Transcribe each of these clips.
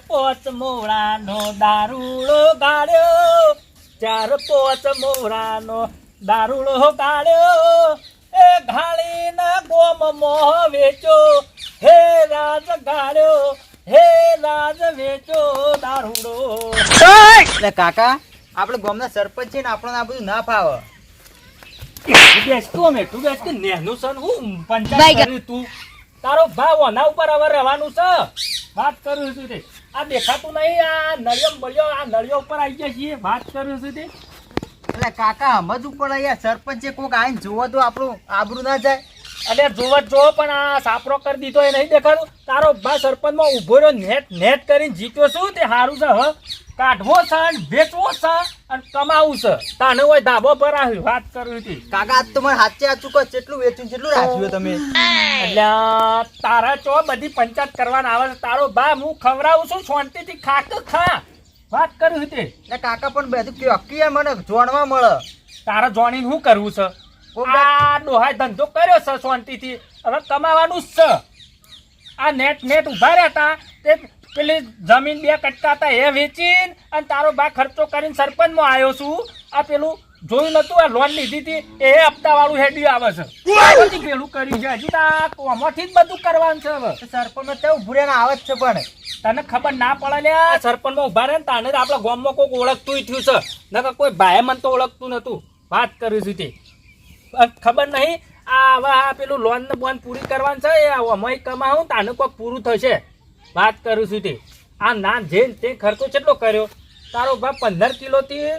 પોચ મોળાનો દારૂડો ગાળ્યો, 4-5 મોળાનો દારૂડો ગાળ્યો, એ ઘાળીના ગોમમાં વેચો, હે રાજ ગાળ્યો, હે રાજ વેચો દારૂડો. એટલે કાકા આપણે ગામના સરપંચ છે ને આપણને આ બધું ના ફાવે. બેસતું મેઠું બેસ કે નેનું સન હું પંચાયત કરી તું તારો ભાવ ઓના ઉપર હવે રહેવાનું છે. વાત કરું છું તે આ દેખાતું નહીં, આ નળિયો બળિયો આ નળિયો ઉપર આવી ગયા છીએ. વાત કરું છું તે એટલે કાકા સમજ ઉપર અહીંયા સરપંચે કોક આઈને જોવો તો આપણું આબરૂ ના જાય. અને જોવત જો પણ આ સાપરો કરી દીધો એ નહીં દેખાતું. તારો ભા સરપંચમાં ઉભો રહ્યો નેટ કરીને જીત્યો છું તે સારું છે. હવે કાઢવો છે અને વેચવો છે અને કમાવું છે તાને હોય ધાબો પર આવ્યું. વાત કરું હતી કાકા આજ તો મને સાચે આચું કહો કેટલું વેચ્યું કેટલું રાખ્યું તમે. એટલે તારા ચો બધી પંચાયત કરવાના આવે છે. તારો ભા હું ખવડાવું છું શાંતિથી ખા તો ખા. વાત કરું હતી એટલે કાકા પણ બધું ક્યોકી મને જોણવા મળે. તારા જોણીને શું કરવું છે? આ ડોહાય ધંધો કર્યો છે શાંતિથી, હવે કમાવાનું જ છે. આ નેટ ઉભા રહ્યા હતા તે પેલી જમીન 2 કટકા હતા એ વેચીને અને તારો બા ખર્ચો કરીને સરપંચમાં આવ્યો છું. આ પેલું જોયું નતું આ લોન લીધી હતી એ હપ્તા વાળું હેડ્યું આવે છે. પેલું કર્યું છે હજી આમાંથી જ બધું કરવાનું છે. હવે સરપંચ તો ઉભું રહીને આવે જ છે પણ તને ખબર ના પડે લે સરપંચમાં ઉભા રહે ને તાને આપણા ગામમાં કોઈક ઓળખતું થયું છે, નકર કોઈ ભાઈ મને તો ઓળખતું નતું. વાત કરું છું તે ખબર નહીં આ હવે આ પેલું લોન ને બોન પૂરી કરવાનું છે એ અમાય કમાવું તાને કોઈક પૂરું થશે. વાત કરું છું તે આ ના જેન તે ખર્ચો કેટલો કર્યો તારો ભાઈ 15 કિલોથી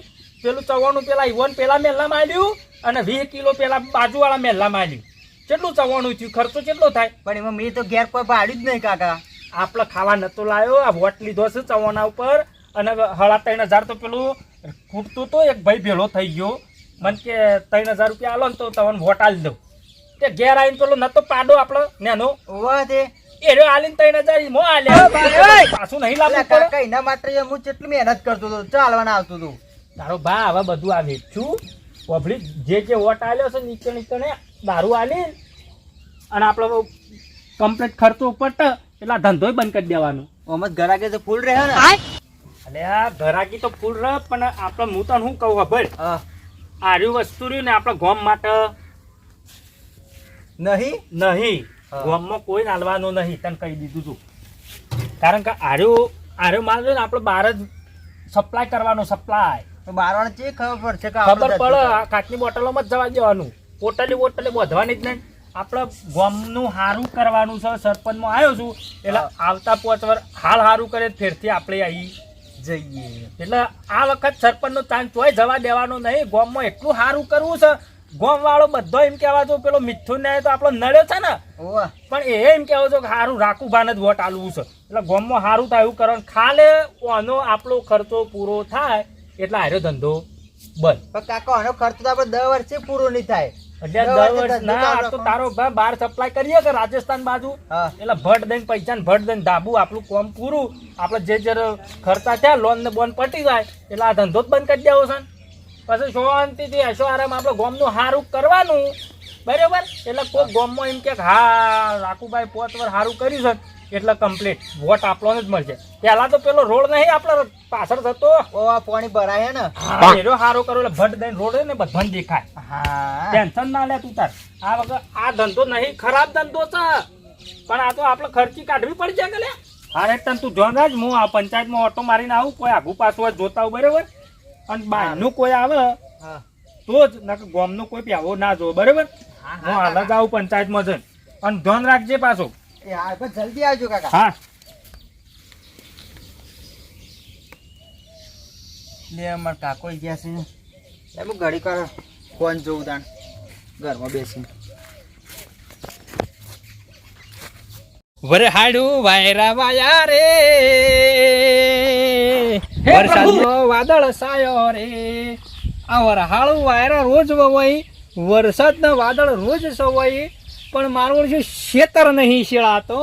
પેલું 94 પેલા ઈવન પેલા મેલામાં આવ્યું અને 20 કિલો પેલા બાજુવાળા મેલામાં આવ્યું. કેટલું 94 થયું? ખર્ચો કેટલો થાય? પણ એમાં મેં તો ઘેર કોઈ ભાડ્યું જ નહીં કાકા. આપણે ખાવા નતો લાવ્યો આ વોટ લીધો છે 54 ઉપર અને 3,500 તો પેલું ખૂટતું તો એક ભાઈ ભેળો થઈ ગયો મને કે 3,000 રૂપિયા આલો ને તો તમને વોટ આલી દઉં. તે ઘેર આવીને પેલો નતો પાડો આપણો નેનો ઓવા તે એરો આલીને 3,000 મો આલ્યા પાછું નહીં લાવવું પડે. કાકા એના માટે હું કેટલી મહેનત કરતો હતો ચાલવાના આવતું હતું. તારો ભા હવે બધું આ વેચું પબ્લિક જે વોટ આલ્યો છે નીચે નીચે દારૂ આલી અને આપણો કમ્પ્લીટ ખર્ચો ઉપર એટલે ધંધો બંધ કરી દેવાનો. ઓમ જ ઘરાકે તો ફૂલ રહે ને. એટલે આ ઘરાકી તો ફૂલ રહે પણ આપણે હું તને શું કહું ખબર આર્યું વસ્તુ રહ્યું ને આપણા ગામ માટે નહીં ગામમાં કોઈ નાલવાનું નહીં તને કહી દીધું તું. કારણ કે આર્યો માલ ને આપણે બહાર જ સપ્લાય કરવાનો. સપ્લાય બારવાણ છે ખબર પડશે કે ખબર પડે કાચની બોટલોમાં જ જવા દેવાનું. પોટલી બોધવાની જ નહીં. આપણે ગામનું સારું કરવાનું છે. સરપંચમાં આવ્યો છું એટલે આવતા 5 વર્ષ હાલ સારું કરે ફેરથી આપણે આવી જઈએ. એટલે આ વખત સરપંચનો ચાન્સ હોય જવા દેવાનો નહીં. ગામમાં એટલું સારું કરવું છે. ગામ વાળો બધો એમ કહેવા જો પેલો મિથુન ને તો આપણો નડ્યો છે ને પણ એ એમ કહેવો છો કે સારું રાખું ભાન જ વોટ આલવું છે. એટલે ગામમાં સારું થાય એવું કરવાનું. ખાલે આનો આપણો ખર્ચો પૂરો થાય એટલે હાર્યો ધંધો બંધ. પણ કાકા આનો ખર્ચો તો આપણે 10 વર્ષે પૂરો નહીં થાય. એટલે 10 વર્ષ ના તો તારો ભાઈ બહાર સપ્લાય કરીએ કે રાજસ્થાન બાજુ એટલે ભટ દઈને પૈસા ને ભટ દઈને ધાબુ આપણું કામ પૂરું. આપણે જે ખર્ચા થયા લોન ને બોન પટી જાય એટલે આ ધંધો જ બંધ કરી દેવો છે. પછી શાંતિથી હશો આરામ આપણે ગામનું સારું કરવાનું બરાબર. એટલે કોઈ ગામમાં એમ કે હા રાખુભાઈ 5 વર્ષ સારું કર્યું છે એટલે કમ્પ્લીટ વોટ આપણને જ મળશે. પહેલા તો પેલો રોડ નહીં આપણે પાછળ થતો પાણી ભરાય ને એનો સારો કરો એટલે ભટ દઈને રોડ ને બધાને દેખાય. ટેન્શન ના લે તું તાર. આ વગર આ ધંધો નહીં ખરાબ ધંધો છે પણ આ તો આપણે ખર્ચી કાઢવી પડશે કે લે. અરે તને તું જો ને હું આ પંચાયતમાં ઓટો મારીને આવું કોઈ આગુ પાછું જોતા આવું બરાબર. અને બહારનું કોઈ આવે તો જ ગામનું કોઈ પ્યાવો ના જો બરાબર. હું હાલ જ આવું પંચાયતમાં જઈને અને ધ્યાન રાખજે પાછું. જલ્દી આવજો કાકા. હા લે અમાર કાકો ગયા છે એમ ઘડી કર ફોન જોઉં તાણ ઘરમાં બેસીને. વરે હાડું વાયરા વાયા રે વરસાદનો વાદળ સાયો રે. આ વરહાળું વાયરા રોજ વવાય વરસાદના વાદળ રોજ સવાય પણ મારું શું શેતર નહીં શેળાતો.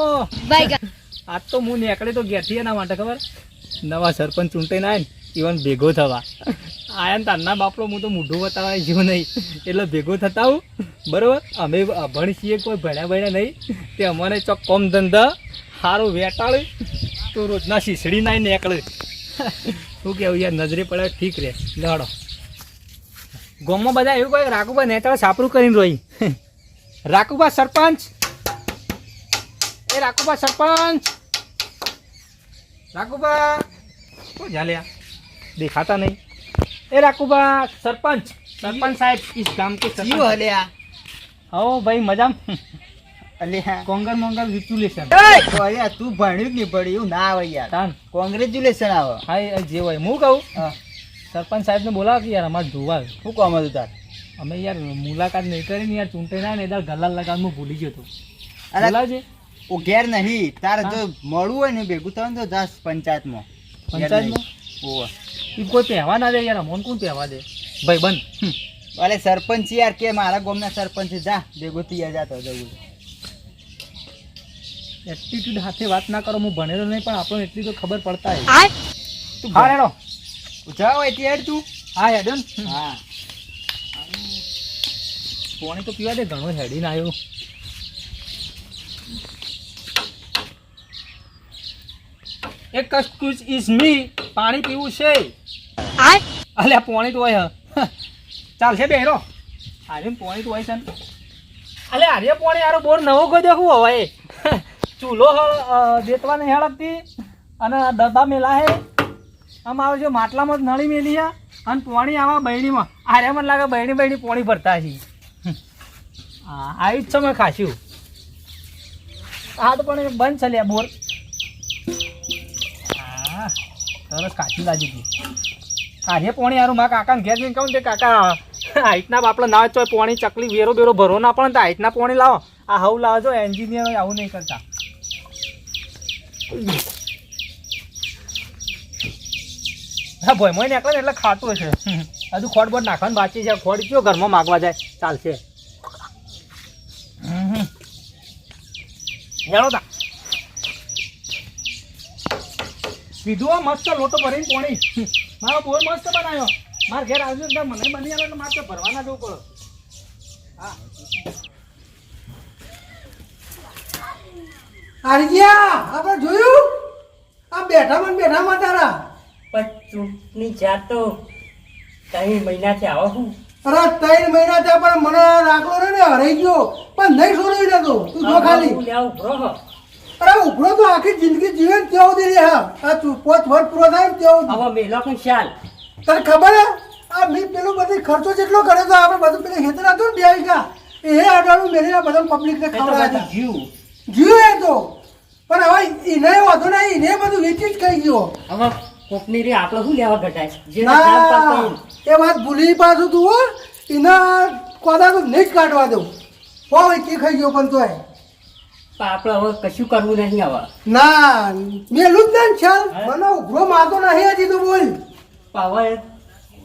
આજ તો હું નીકળે તો ઘેરથી એના માટે ખબર નવા સરપંચ ચૂંટાઈને આવે ને ઇવન ભેગો થવા આયા ને તારના બાપડો હું તો મૂઢું બતાવાય જેવું નહીં એટલે ભેગો થતા હું બરાબર. અમે અભણ છીએ કોઈ ભણ્યા નહીં તે અમને ચોક કોમ ધંધા સારું વેટાળ્યું તો રોજના શીસડી નાઈ નીકળે શું કેવું યાર નજરે પડે ઠીક રે લડો ગામમાં બધા એવું કહે રાખુબા નેતા સાપરું કરીને રોઈ રાખુબા સરપંચ એ રાખુબા સરપંચ રાખુબા શું ઝાલ્યા દેખાતા નહીં એ રાખુબા સરપંચ સરપંચ સાહેબ इस ગામ કે જીવ સરપંચ હલ્યા હો ભાઈ મજામાં અલ્યા કોંગર મોંગર વિચ્યુલેશન અલ્યા તું ભણ્યું જ નહીં પડ્યું એવું ના આવે યાર તાન કોંગ્રેચ્યુલેશન આવે હા એ જે હોય હું કહું હા સરપંચ સાહેબને બોલાવો કે યાર અમારે જોવા શું કામ હતું તાર અમે યાર મુલાકાત નહીં કરીને યાર ચૂંટણી ના ને એટલે ગલાલ લગાવવાનું ભૂલી ગયો હતો અરે બોલાવજે ઓ ઘેર નહીં તારે હા. જો મળવું હોય ને ભેગું થવાનું તો જાસ પંચાયતમાં પંચાયતમાં ઓવા એ કોઈ પહેવા ના દે યાર અમોન કોણ પહેવા દે ભાઈ બંધ અરે સરપંચ યાર કે મારા ગામના સરપંચ છે, જા ભેગું થઈ જાતો જવું એટીટ્યુડ સાથે વાત ના કરો હું ભણેલો નહીં પણ આપણને એટલી તો ખબર પડતા હોય તું હા રેડો જાવ એટલે હેડ તું હા હેડો ને હા પાણી તો પીવા દે ઘણો હેડીને આવ્યો એક કસ્કુસ ઇઝ મી પાણી પીવું છે અલ્યા પાણી તો હોય ચાલશે બેરો આરે પાણી તો હોય છે ને અલે આરે પાણી આરો બોર નવો ગયો હું હવે ચૂલો દેતવા નહીં હળકતી અને ડબ્બા મેલા હે આમ આવે જો માટલામાં જ નળી મેલી છે અને પાણી આવા બહેણીમાં આરે મને લાગે બહેણી પાણી ભરતા છે હા આવી જ છે મેં ખાસ્યું આ તો પણ બંધ છે લ્યા બોર હા સરસ કાચી લાગી હતી આરે પાણી આરું મારા કાકાને ઘેર જઈને કહું તે કાકા હાઈટના બાપડા ના હોય પાણી ચકલી વેરો બેરો ભરો ના પડે તો હાઈટના પાણી લાવો આ હવ લાવો છો એન્જિનિયર આવું નહીં કરતા હા ભાઈ મોય નીકળે ને એટલે ખાતું હશે હજુ ખોટ બોટ નાખવાનું બાકી છે ખોટ કયો ઘરમાં માગવા જાય ચાલશે હેલો તા પીધું મસ્ત લોટો ભરીને પાણી મારો બહુ મસ્ત બનાવ્યો મારા ઘેર આવજો ને મને બની આવે એટલે મારે ભરવાના જવું પડે હા આરજીયા આપણે જોયું આ બેઠામાં તારા પણ ચૂંટણી જાતો 3 મહિનાથી આવો હું અરે 3 મહિના થયા પણ મને રાખલો ને હરાઈ ગયો પણ નહીં છોડી દેતો તું જો ખાલી અરે ઉભરો તો આખી જિંદગી જીવે ને ત્યાં સુધી રે હા આ તું 5 વર્ષ પૂરો થાય ને ત્યાં સુધી હવે મેલો કઈ ચાલ તને ખબર હે આ મેં પેલું બધું ખર્ચો જેટલો કર્યો તો આપણે બધું પેલું હેતર હતું ને 2 વીઘા એ આડાનું મેળીને બધા પબ્લિકને ખવડાવ્યા જીવ જીવ એ તો પણ હવે એને વાંધો નહીં એને બધું વેચી જ ખાઈ ગયો હવે કોકની રે આપણે શું લેવા ઘટાય જે ના એ વાત ભૂલી પાછું તું હો એના કોદા તો નહીં જ કાઢવા દઉં હો એકી ખાઈ ગયો પણ તોય આપણે હવે કશું કરવું નહીં હવે ના મેલું જ નહીં ચાલ મને ઉભરો મારતો નહીં હજી તું બોલ હવે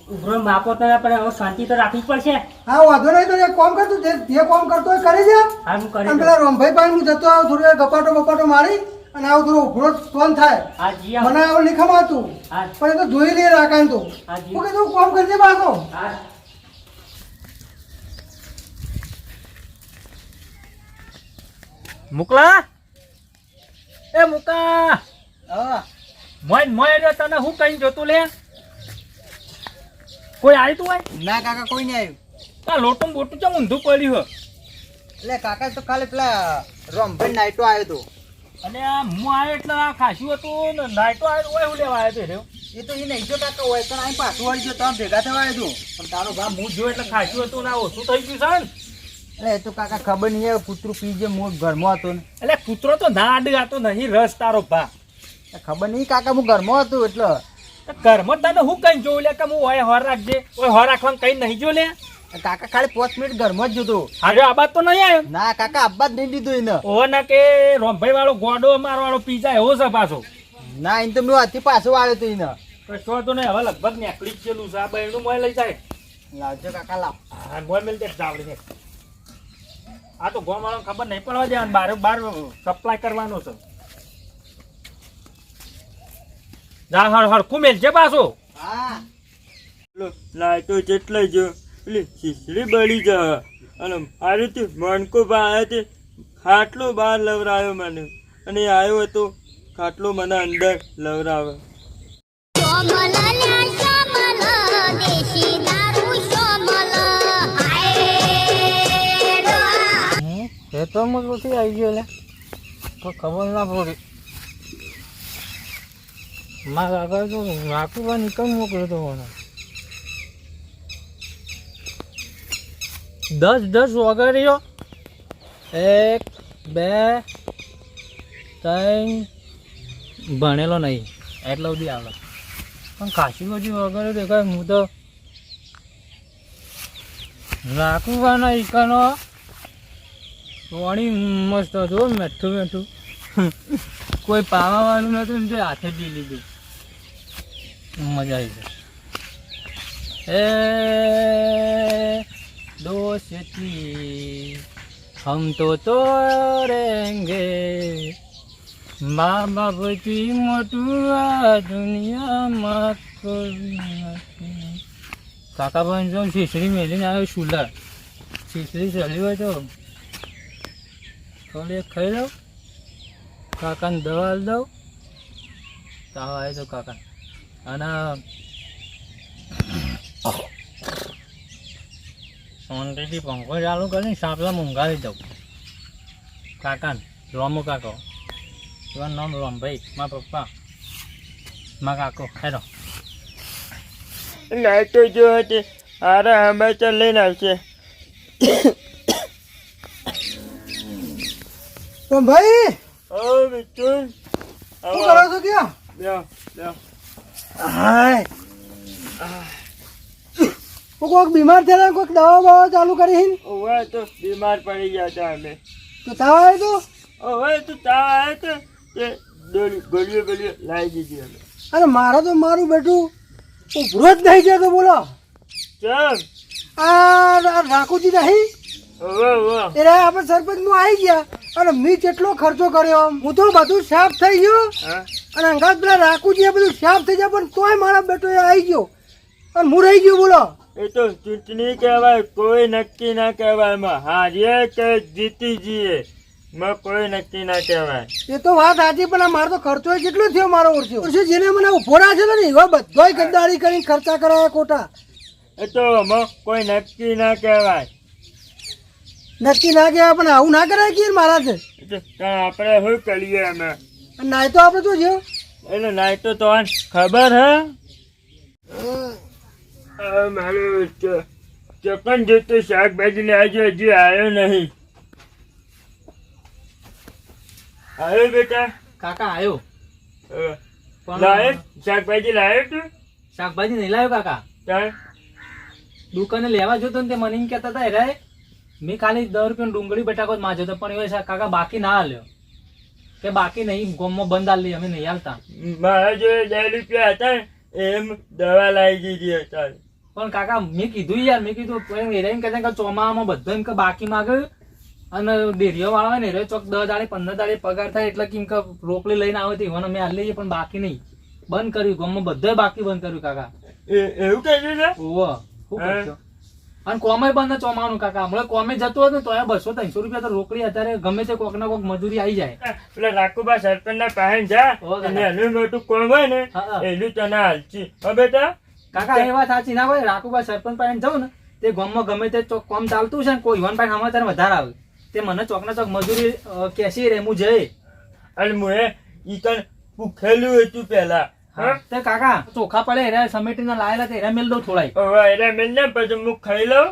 ઉભરો માપો તો પણ હવે શાંતિ તો રાખવી જ પડશે હા વાંધો નહીં તો એક કામ કર તું જે કામ કરતો હોય કરી જા હા હું કરી અને પેલા રોમભાઈ પાસે હું જતો આવું થોડું ગપાટો બપાટો મારી અને આવું થોડું ઉભરો ફોન થાય હા જી મને આવું નહીં ખમાતું હા પણ એ તો જોઈ લે રાખાય તું હા જી હું કીધું કામ કરજે પાછો હા મુકલા એ મુકા હા મોય રે તને હું કઈ જોતું લે કોઈ આવી તું હોય ના કાકા કોઈ નહીં આવ્યું આ લોટું બોટું ચમ ઊંધું પડ્યું હે એટલે કાકા તો ખાલી પેલા રોમભાઈ નાઈટો આવ્યો હતો અને આ હું આવ્યો એટલે આ ખાસ્યું હતું ને નાઈટો આવ્યો હોય હું લેવા આવ્યો તો એ તો એ નહીં જો કાકા હોય તો અહીં પાછું વળી ગયો તમે ભેગા થવા આવ્યો હતું પણ તારો ભાઈ હું જોયો એટલે ખાસ્યું હતું ને આ ઓછું થઈ ગયું છે ને એટલે એ તો કાકા ખબર નહીં હવે કૂતરું પી જે હું ઘરમાં હતો ને એટલે કૂતરો તો ના અડગાતો નહીં રસ તારો ભા ખબર નહીં કાકા હું ઘરમાં હતો એટલે ઘરમાં તને હું કઈ જોઉં લે કે હું હોય હોર રાખજે ઓય હોર રાખવાનું કઈ નહીં જો લે કાકા ખાલી 5 મિનિટ ઘરમાં જ જોતો હારે આ બાદ તો નહીં આવ્યો ના કાકા આબ્બા જ નહીં દીધું એને ઓ ના કે રોમભાઈ વાળો ગોડો મારો વાળો પીઝા એવો છે પાછો ના એને તો મેં હાથી પાછો આવ્યો હતો એને કશો તો નહીં હવે લગભગ નીકળી જ ગયેલું છે આ બહેનું મોય લઈ જાય લાવજો કાકા લાવ હા મોય મેલ દે જાવડી ને આ તો ગોમ વાળાને ખબર નહીં પડવા દેવાનું બાર સપ્લાય કરવાનો છે જા હર કુમેલ છે પાછો હા લાઈટો જેટલા જ એટલે શીશડી બળી જા અને આ રીતે મણકો બહાર તે ખાટલો બહાર લવરાયો મને અને આવ્યો હતો ખાટલો મને અંદર લવરાવે. એ તો હું નથી આવી ગયો લે તો ખબર ના પડી. મારા આગળ તો રાખવા નીકળ મોકલ્યો તો મને 10 વગાડ્યો 1 2 3 ભણેલો નહીં એટલો બધી આવડે પણ ખાસી બધી વગાડ્યો દેખાય. હું તો રાખવાના ઈકાનો પાણી મસ્ત હતું મેઠું મેઠું કોઈ પાવાનું નતું ને તે હાથે પી લીધું. મજા આવી ગઈ. એ દોસ્તી હમ તો તોડેંગે મા બાપથી મોટું આ દુનિયામાં કોઈ નથી. કાકા પણ જો શીશડી મેલીને આવ્યો શુલર શીશડી ચડી હોય તો થોડી ખાઈ લઉં કાકાને દવા દઉં તાવ આવે તો કાકા અને શાંતિથી પંખો ચાલુ કરીને સાપલા મૂંઘાવી દઉં કાકાને રોમો કાકો એવાનું નામ રોમભાઈ મારા પપ્પા મારા કાકો હેરો લાઈટો જો હતી હારા સમાચાર લઈને આવશે. તો ભાઈ ઓ મિથુન શું કરો છો ક્યાં? લ્યો લ્યો. હાય કોઈક બીમાર થયેલા કોઈક દવા બવા ચાલુ કરી ઓવે તો બીમાર પડી ગયા હતા અમે. તો તાવ આવ્યો તો ઓવે તો તાવ આવ્યો તો તે ગોળીઓ લાવી દીધી અમે. અને મારા તો મારું બેટું ઉભરો જ નહીં જતો બોલો. ચમ આ રાખુજી નહીં ઓવે ઓવે એટલે આપણે સરપંચમાં આવી ગયા અને મેં કેટલો ખર્ચો કર્યો હું તો બધું સાફ થઈ ગયો હા અને અંગાત પેલા રાખુજી એ બધું સાફ થઈ જાય પણ તોય મારા બેટો એ આવી ગયો અને હું રહી ગયો બોલો. એ તો ચૂંટણી કહેવાય કોઈ નક્કી ના કહેવાય એમાં હારીએ કે જીતી જઈએ માં કોઈ નક્કી ના કહેવાય. એ તો વાત સાચી પણ આ મારો તો ખર્ચો કેટલો થયો મારો ઓછો જેને મને ઉભો રાખેલો ને એવા બધાય ગદ્દારી કરીને ખર્ચા કરાયા ખોટા. એ તો માં કોઈ નક્કી ના કહેવાય. નક્કી ના કહેવાય પણ આવું ના કરાય કે મારા આપણે શું કરીએ અમે નાય તો આપણે તો જેવું એટલે નાઈટો તો આને ખબર હે મારું ચકન જોતું શાકભાજી ને આજે હજી આવ્યો નહીં. આવ્યો બેટા કાકા આવ્યો લાયો શાકભાજી લાયો તું શાકભાજી નહીં લાવ્યો કાકા તાર દુકાને લેવા જતો ને તે મને એમ કહેતા હતા રે મેં ખાલી 10 રૂપિયાનો ડુંગળી બટાકો જ માજ્યો હતો પણ એ કાકા બાકી ના હાલ્યો કે બાકી નહીં ગોમમાં બંધ હાલ અમે નહીં હાલતા. મારા જો 10 રૂપિયા હતા ને એમ દવા લાવી દીધી હતા. પણ કાકા મેં કીધું યાર મેં કીધું એમ કહેતા કે ચોમામાં બધો એમ કે બાકી માગે અને ડેરીઓ વાળા હોય ને રે ચોક 10 દાડે 15 દાડે પગાર થાય એટલે કેમ કે રોકડી લઈને આવે તો ઈવન અમે હાલ લઈએ પણ બાકી નહીં બંધ કર્યું ગોમમાં બધે બાકી બંધ કર્યું કાકા. એવું કહ્યું છે ઓવો શું કરશો અને કોમે બંધ ચોમાનું કાકા હમણાં કોમે જતો હતો ને તો 200-300 રૂપિયા તો રોકડી અત્યારે ગમે તે કોક ના કોક મજૂરી આવી જાય. પેલા રાખુબા સરપંચ ના પાસે જા અને એનું મોટું કોમ હોય ને એનું તને હાલચી હો બેટા. કાકા એ વાત સાચી ના હોય રાખુબા સરપંચ પાસે જાઉં ને તે ગામમાં ગમે તે ચોક કોમ ચાલતું છે ને કોઈ ઈવન પાસે સમાચાર વધારે આવે તે મને ચોક ના ચોક મજૂરી કેસી રે હું જઈ અને હું ઈ કણ પૂખેલું હતું પેલા તે કાકા ચોખા પડે એરા સમેટીને લાયેલા તે એરા મેલ દો થોડાય હવે એટલે મેં ને પછી હું ખાઈ લઉં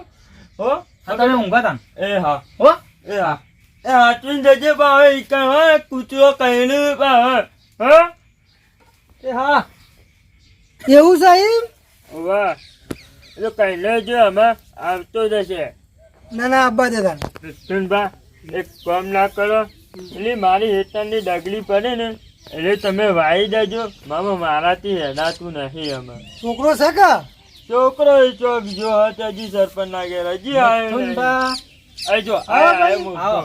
હો તમે ઊંઘા તા એ હા હો એ હા એ હાચવીને જજે ભાવે ઈ કણ હા કૂતરો કહીને ભાવે હા એ હા એવું સાહેબ વાહ એટલે કહીને જો અમે આવતો જશે. ના ના આબા દેતા સુનભા એક કામ ના કરો એટલે મારી હેઠળની ડગલી પડે ને એટલે તમે વાઈ દેજો મારાથી હેડાતું નહીં અમે. છોકરો છે કે છોકરો એ ચોક જો હતો હજી સરપંચ ના ઘેર હજી આવ્યો નહીં. આય જો આવો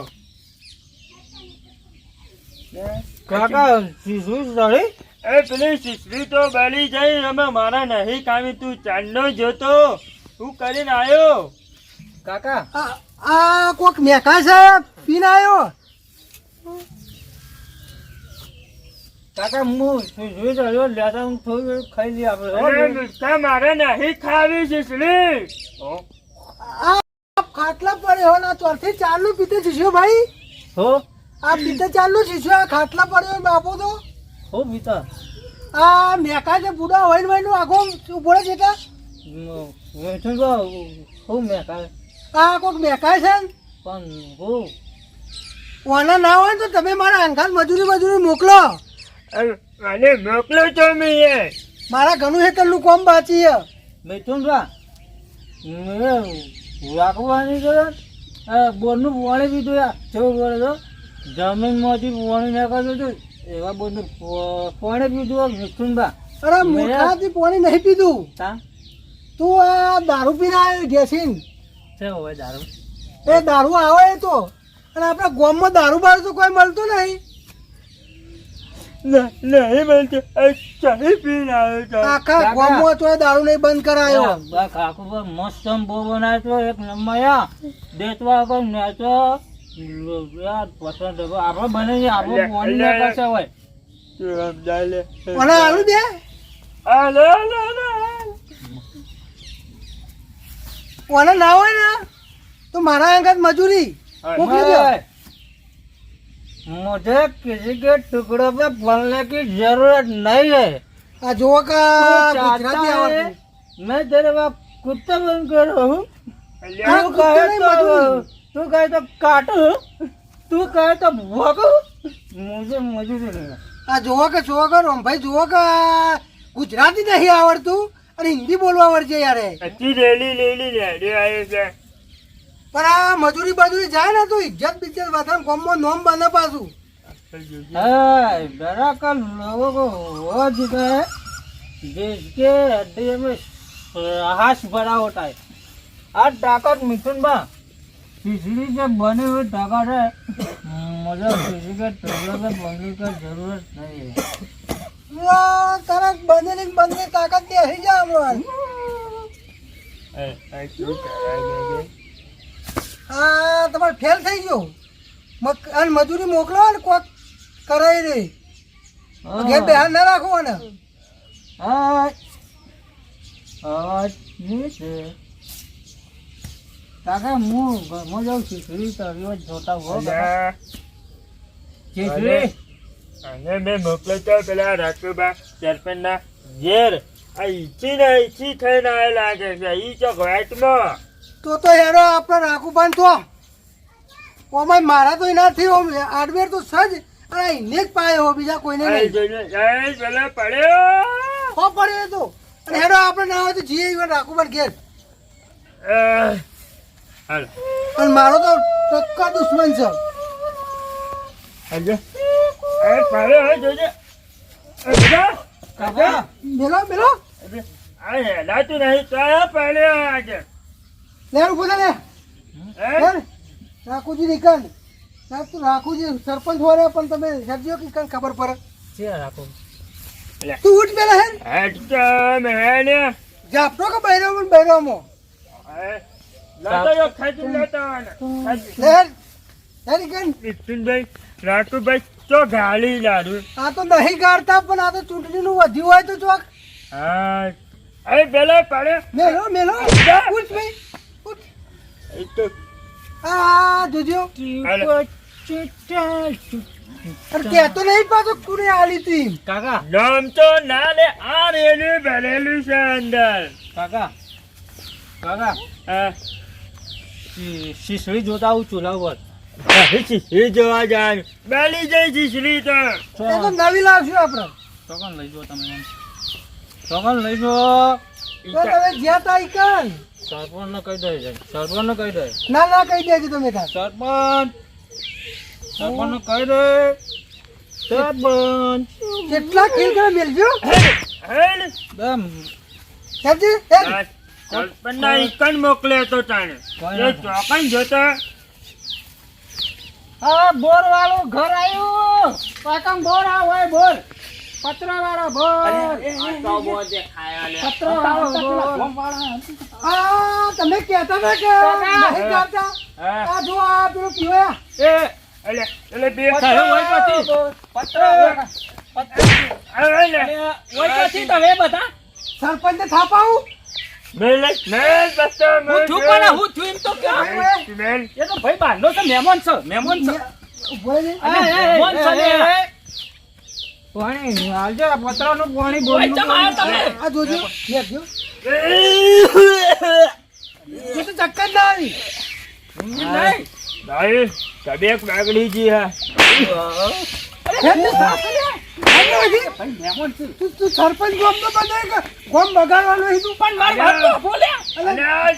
કાકા શું સડી એ પેલી શીશડી તો બળી જઈ અમે મારા નહીં કામી તું ચાંદનો જોતો હું કરીને આવ્યો. કાકા આ કોક મેકા છે પીને આવ્યો કાકા હું જોઈ રહ્યો લેતા હું થોડું ખાઈ લઈએ આપણે અરે મિસ્ટર મારે નહીં ખાવી શીશડી. આ ખાટલા પર એવો ના ચોથી ચારનું પીતે શીશો ભાઈ હો આ પીતે ચારનું શીશો આ ખાટલા પર એવો બાપો તો હો પિતા આ મેકા જે બુડા હોય ને આખો ઉભો છે કા વેઠું તો હું મેં કાંઈ આ કોઈક મેકાય છે ને પણ હું ઓના ના હોય ને તો તમે મારા અંગાત મજૂરી મોકલો અને મોકલો છો મેં મારા ઘણું હેતરનું કોમ બાચી છે બેઠું રા મેં રાખવાની કરે બોરનું પાણી પીધું યાર કેવું કરે તો જમીનમાંથી પાણી નાખવાનું હતું એવા બોરનું પાણી પીધું બેઠું રા અરે મોટાથી પાણી નહીં પીધું તા તું આ દારૂ પીને આવ્યો ઘેસીન છે હવે દારૂ એ દારૂ આવે એ તો અને આપણા ગામમાં દારૂ બાર તો કોઈ મળતું નહીં નહીં બનતું ચાહી પીને આવ્યો છો. આખા ગામમાં તો દારૂ નહીં બંધ કરાયો કાકુ પર મસ્ત બહુ બનાવ્યો તો એક નંબર દેતવા કર ને તો યાર પસંદ આપણે બને આપણે પાણી ના કરશે હોય તું સમજાય લે. અને આલુ દે આ લે લે લે. ઓને ના હોય ને તો મારા અંગાત મજૂરી મોકલી દો मुझे किसी के टुकड़ों पे पलने की जरूरत नहीं है આ જોવો કે तू ગુજરાતી चाहता है આવડતું मैं तेरे बाप कुत्ता बन कर रहूं हाँ, तू कुत्ते कहे नहीं, तो मजदूरी। तू कहे तो काटू तू कहे तो भोगू मुझे मजूरी नहीं है આ જોવો કે રોમભાઈ જોવો કે ગુજરાતી નહીં આવડતું અને હિન્દી બોલવા આવડશે યાર अच्छी रेली लेली रेडी આવી છે. પણ આ મજૂરી બાજુરી જાય ને તો ઇજ્જત બિજ્જત વધારે ગામમાં નોમ બને પાછું दरअसल लोगों को वो जीता है जिसके हृदय में साहस भरा होता है आज ताकत मिथुन बा बिजली से बने हुए ताकत है मुझे किसी के टुकड़े पे बनने की जरूरत नहीं है તારા બનેલી તાકાત તે હઈ જા હમણાં શું કરાય આ તમારે ફેલ થઈ ગયો અને મજૂરી મોકલો ને કોક કરાય રે ઘેર બેહાર ના રાખો ને કાકા હું ઘરમાં જાઉં ખીચડી તળીઓ જોતા હો અલ્યા. ખીચડી અને મેં મોકલો તો પેલા રાજુબા સરપંચના ઘેર આ ઈચી ને ઈચી થઈને આવે લાગે છે ઈ ચોક વાઇટમાં. તો હેરો આપણે રાખું પણ તો ઓમાં મારા તો એનાથી આડવેર તો સજ અને એને જ પાયો બીજા કોઈને આઈ નહીં જોઈને જય પેલા પડ્યો. હો પડ્યો તો અને હેરો આપણે ના હોય તો જીએ ઈવન રાખું પણ ઘેર હાલો અને મારો તો ટક્કા દુશ્મન છે હાલો એ પડ્યો હે જોજે. કાકા મેલો આ હેલાતું નહીં તો પડ્યો આજે. લે ઉભો થા લે હે? રાખુજી નીકળ તું રાખુજી સરપંચ હોય પણ તમે સબ્જીઓ કે કંઈ ખબર પડે છે રાખો તું ઉઠ પેલા હે હેડ તો મેને જાપતો કે બૈરામો હે લાતો યો ખાઈ લેતો આને લે હેરી ગન વિપિનભાઈ રાજુભાઈ તો ગાલી લાડુ. આ તો નહીં ગાડતા પણ આ તો ચૂંટણીનું વધ્યું હોય તો ચોક હા અરે પેલા પડ્યો. મેલો ઉઠ ભાઈ ઉઠ એ તો આ જોજો હાલો. અરે કહેતો નહીં પાછો કુને આલી તું કાકા નામ તો ના લે આ રેલી ભરેલું છે અંદર. કાકા કાકા હા શીશડી જોતા આવું ચૂલા પર એ જોવા જાય બેલી જઈ શીશડી તો એ તો નવી લાવશું આપણે ચોકન લઈ જો તમે ચોકન લઈ જો તો તમે જ્યાં તા ઈકન સરપંચ ને કહી દે સરપંચ ને કહી દે ના કહી દેજો તમે તાર સરપંચ સરપંચ ને કહી દે સરપંચ કેટલા ખેલ કરે મેલજો હેડ દમ સબજી સરપંચના ઈકન મોકલે તો તાણે એ ચોકન જોતો હા બોર વાળું ઘર આવ્યું પાકમ બોર આવ હોય બોર પતરા વાળો બોર પતરા વાળો બોર આ તમે કહેતા હતા કે નહીં ગાતા આ જો આ પેલો પીવા એ એટલે બે પતરા હોય પછી પતરા અરે લે. ઓય ક્યાંથી તમે બધા સરપંચને થાપાવું મેલ બસ્તો હું છું પણ હું છું એમ તો ક્યાં મેલ એ તો ભાઈ બાંધો છે મહેમાન છે મહેમાન છે ઉભો રહે. મહેમાન છે ને. પાણી હાલજો આ પતરાનું પાણી ઓય ચમ આયા તમે આ જોજો લેજો તો ચક્કર ના આવી નહીં ભાઈ તબિયત બગડી ગઈ હા ભાઈ મહેમાન છે તું સરપંચ ગોમ તો બનાય કે ગોમ બગાડવાનો હે તું પણ માર વાત તો બોલ્યા અલ્યા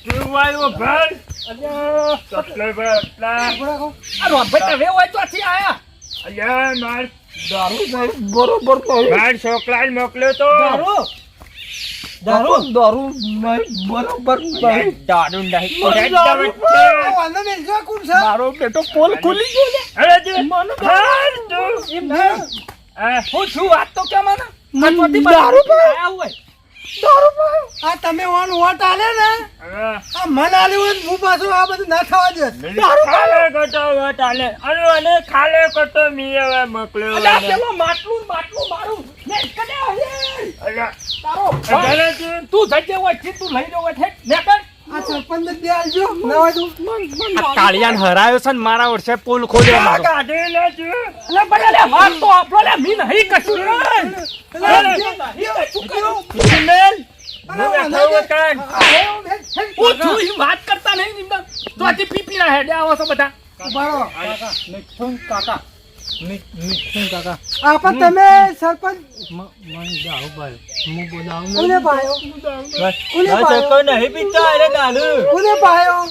તું આયો ભાઈ સપ્લાય બટલા બોલા કહો આ રોભાઈ તમે હોય તો આથી આયા અલ્યા માર દારૂ બરોબર માર છોકરાને મોકલ્યો તો દારૂ દારૂ નહીં બરોબર નહીં. દારૂ નહીં વાંધો નહીં જો કોણ છે મારો બેટો પોલ ખુલી ગયો લે. અરે જે તું એમ નહીં આ હું છું વાત તો કેમ આના દારૂ દારૂ પાયો. આયા હોય આ તમે ઓન વોટ આલે ને હવે આ મન આલ્યું હોય ને હું પાછું આ બધું ના થવા દે ખાલે કટો વટાલે અને ખાલે કટો મીએ મોકલ્યો અલ્યા પેલો માટલું મારું ને કડે અલ્યા તારો અરે તું તું જજે હોય છે તું લઈ રહ્યો હોય છે ને કર આ સરપંચ ને દે આલજો ના હોય તો કાળિયાન હરાયો છે ને મારા વર્ષે પુલ ખોલ્યો મારો કાઢી લે તું અલે બડા લે માર તો આપણો લે મી નહીં કશું રે મેલ હું છું ઈ વાત કરતા નહીં નિમદા તો આથી પીપી ના હેડે આવો છો બધા ઉભારો મિથુન કાકા મિથુન કાકા આ પણ તમે સરપંચ મને દારૂ પાયો હું બોલાવું કોને પાયો કોને નહીં પાયો નહીં પીતા અરે દારૂ કોને પાયો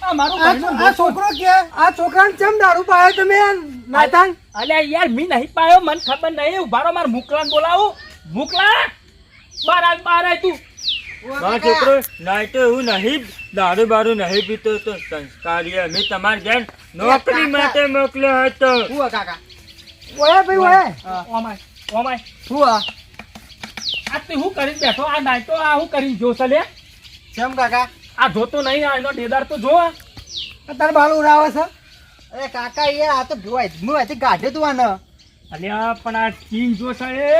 આ મારું આ છોકરો કે આ છોકરાને કેમ દારૂ પાયો તમે નાતાન અલ્યા યાર મી નહીં પાયો મને ખબર નહીં ઉભારો માર મુકલાને બોલાવું મુકલા બાર આય તું મારો છોકરો નાઈ તો હું નહીં દારૂ બારૂ નહીં પીતો તો સંસ્કારી અમે તમારે ઘેર નોકરી માટે મોકલ્યો હતો ઓય ભાઈ ઓય ઓમાય શું આ આ તું હું કરીને બેઠો આ નાય તો આ હું કરીને જોશે લે કેમ કાકા આ જોતો નહીં આ એનો ડેદાર તો જો આ તાર બાલ ઉડાવે છે અરે કાકા યાર આ તો જોવાય હું અહીંથી કાઢ્યો તું આને અલ્યા પણ આ ચીન જોશે એ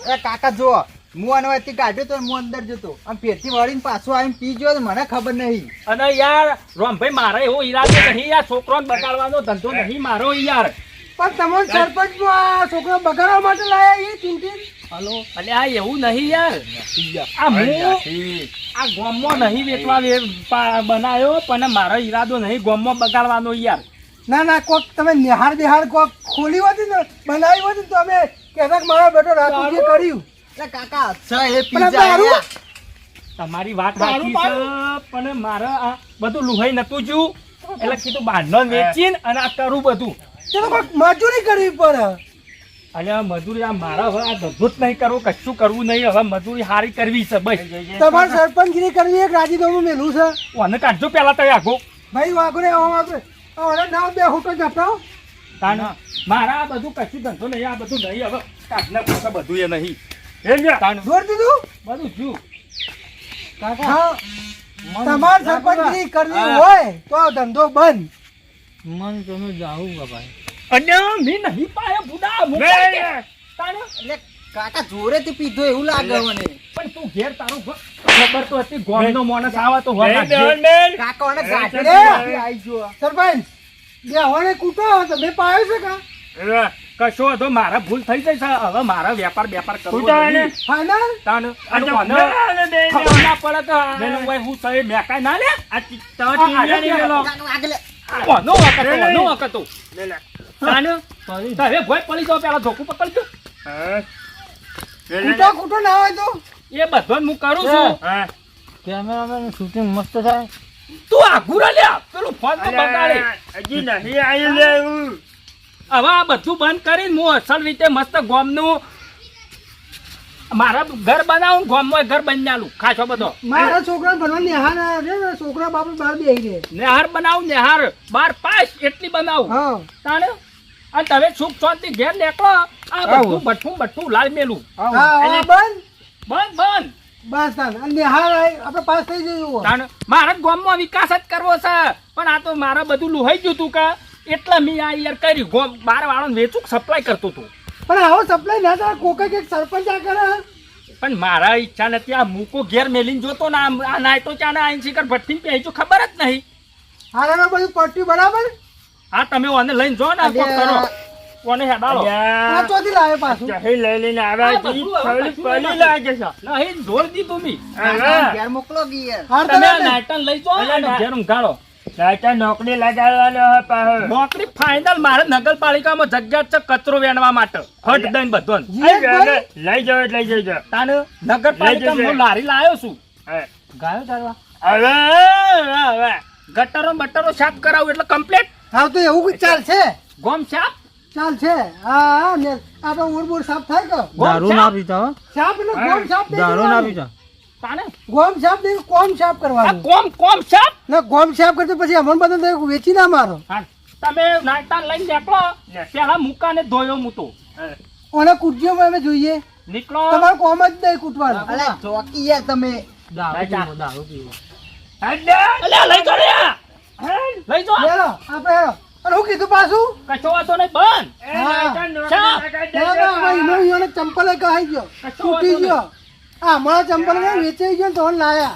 અરે કાકા જો હું આને અહીંથી કાઢ્યો તો હું અંદર જતો આમ પેટથી વળીને પાછો આવીને પી ગયો તો મને ખબર નહીં અને યાર રોમભાઈ મારે એવો ઈરાદો નહીં યાર છોકરોને બગાડવાનો ધંધો નહીં મારો યાર પણ તમને સરપંચ નો આ છોકરો બગાડવા માટે લાયા એ ચિંતિત હલો અલ્યા આ એવું નહીં યાર આ હું આ ગોમમાં નહીં વેચવા બનાવ્યો પણ મારો ઈરાદો નહીં ગોમમાં બગાડવાનો યાર ના ના કોક તમે નિહાર બિહાર કોક ખોલી હોતી ને બનાવી હોતી ને તો અમે કહેતા કે મારો બેટો રાતું જે કર્યું અરે કાકા અચ્છા એ પણ આ દારૂ? તમારી વાત સાચી છે પણ મારે આ બધું લુહાઈ નતું જ્યું એટલે કીધું બાંધો વેચીને અને આ કરું બધું તે તો કોક મજૂરી કરવી પડે અલ્યા મજૂરી આ મારા હવે આ ધંધો જ નહીં કરવું કશું કરવું નહીં હવે મજૂરી સારી કરવી છે બસ તમારે સરપંચગીરી કરવી એક રાજીનામું મેલું છે ઓને કાઢજો પેલા તો આગો ભાઈ વાઘરે હવે ના બે હોટો જપડાવો મારા આ બધું કશું ધંધો નહીં આ બધું નહીં હવે કાઢના પૂછા બધું એ નહીં જોર દીધું બધું જુ હા તમારે સરપંચગીરી કરવી હોય તો આ ધંધો બંધ મન તમે જાવું બાબા અને મી નહીં પાયા બુડા એટલે કાકા જોરેથી પીધો એવું લાગે મને પણ તું ઘેર તારું ખબર તો હતી ગોમનો માણસ આવા તો હોના કાકા મને ગાડી એ! આવી ગયો સરપંચ બે હવે કૂટો તમે પાયો છે કા કશો હતો મારા ભૂલ થઈ જાય છે હવે મારા વેપાર કરવો કૂટા નહીં. ને? ફાઈનલ તાન અને આ કોને ખબર ના પડે કે આ ભાઈ હું સહી મેકાય ના લે કોનો વખત હતો તાન હવે ભોય પડી જાવ પેલા ધોકું પકડજો કૂટો ના હોય તો એ બધો હું કરું છું કેમેરામેન શૂટિંગ મસ્ત થાય તું આઘુરા લે પેલું ફોન તો બગાડે હજી નહીં આવ્યું લે એવું હવે આ બધું બંધ કરીને હું અસલ રીતે મસ્ત ગોમનું મારા ઘર બનાવું ગોમમાં ઘર બની આલું ખાસો બધો મારા છોકરા ભણવા નિહાર છે ને છોકરા બાપુ બહાર બેહી રહે નેહાર બનાવું નેહાર 12 એટલી બનાવું હા તાણે અને તમે સુખ શાંતિ ઘેર નીકળો આ બધું ભઠ્ઠું લાલ મેલું હા બંધ બંધ બસ તાન અને નિહાળ આપણે પાસ થઈ જઈએ તાણ મારા ગામમાં વિકાસ જ કરવો છે પણ આ તો મારા બધું લુહાઈ ગયું તું કે એટલે મેં આ યાર કરી ગોમ બાર વાળાને વેચું સપ્લાય કરતો હતો પણ આવો સપ્લાય ના થાય કોકે કે સરપંચ આ કરે પણ મારા ઈચ્છા નથી આ મૂકો ઘેર મેલીને જોતો ને આ નાય તો ચાને આઈન શિખર ભઠ્ઠી પહેજો ખબર જ નહીં હારાનો બધું પટ્ટી બરાબર હા તમે ઓને લઈને જો ને કોક કરો કોને હેડાલો આ ચોથી લાવે પાછું ચહી લઈ લઈને આવ્યા આ બધું છે, હવે થોડી પલી લાગે છે નહીં જોર દીધું મી હવે હાર તમે આ તમે નાયટન લઈ જો અને ઘેર ઊંઘાડો રાતા નોકરી લગાડવાનો હે પાહો નોકરી ફાઇનલ મારે નગરપાલિકામાં જગ્યા છે કચરો વેણવા માટે હટ દઈને બધો લઈ જાઓ લઈ જજો તાને નગરપાલિકામાં હું લારી લાવ્યો છું હવે ગાયો ચાલવા હવે ગટરો બટરો સાફ કરાવું એટલે કમ્પ્લીટ હા તો એવું જ ચાલશે ગોમ સાફ ચાલશે હા ને આ તો ઉરબુર સાફ થાય કે દારૂ ના પીતા હો. સાફ એટલે ગોમ સાફ નહીં દારૂ ના કરવાનું. પીતા તાને ગોમ સાફ નહીં કોમ સાફ આ કરવાનું કોમ સાફ ને ગોમ સાફ કરતો પછી અમન બધું વેચી ના મારો હા તમે નાયટાન લઈને નીકળો પેલા મુકાને ધોયો હું તો ઓને કુટજીઓમાં અમે જોઈએ નીકળો તમારું કોમ જ નહીં કૂટવાનું દારૂ પીવો, દારૂ પીવો. અલ્યા લઈ જો રે લઈ જો હેલો આપણે હેલો અને હું કીધું પાછું કશો વાતો નહીં બંધ ચંપલ કહાઈ ગયો કશો તૂટી વાંધો ગયો આ હમણાં ચંપલ વેચાઈ ગયો ને તો લાયા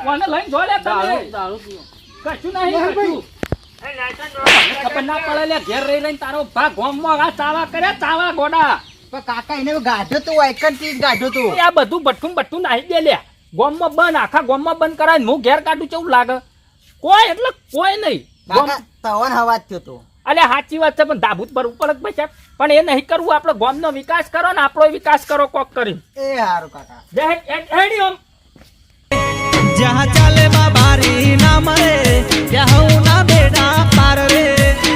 ઓને લઈને જો લે તમે દારૂ પીવો. કશું નહીં યાર કશું ખબર ના પડે લે ઘેર રહી રહીને તારો ભા ગોમમાં આ ચાવા કરે ચાવા ગોડા કાકા એને ગાઢ્યો તો વાયકન થી ગાઢ્યો તો એ આ બધું બઠ્ઠું નાહી દે લે ગોમમાં બંધ આખા ગોમમાં બંધ કરાય હું ઘેર કાઢું કેવું લાગે કોઈ એટલે કોઈ નહીં કાકા તવન હવા થયો તો અલે સાચી વાત છે પણ ધાબૂત પર ઉપર જ બચ્યા પણ એ નહીં કરવું આપણે ગોમનો વિકાસ કરો ને આપણો વિકાસ કરો કોક કરી એ હારું કાકા જય હેડી ઓમ જहाँ ચાલે બાબારી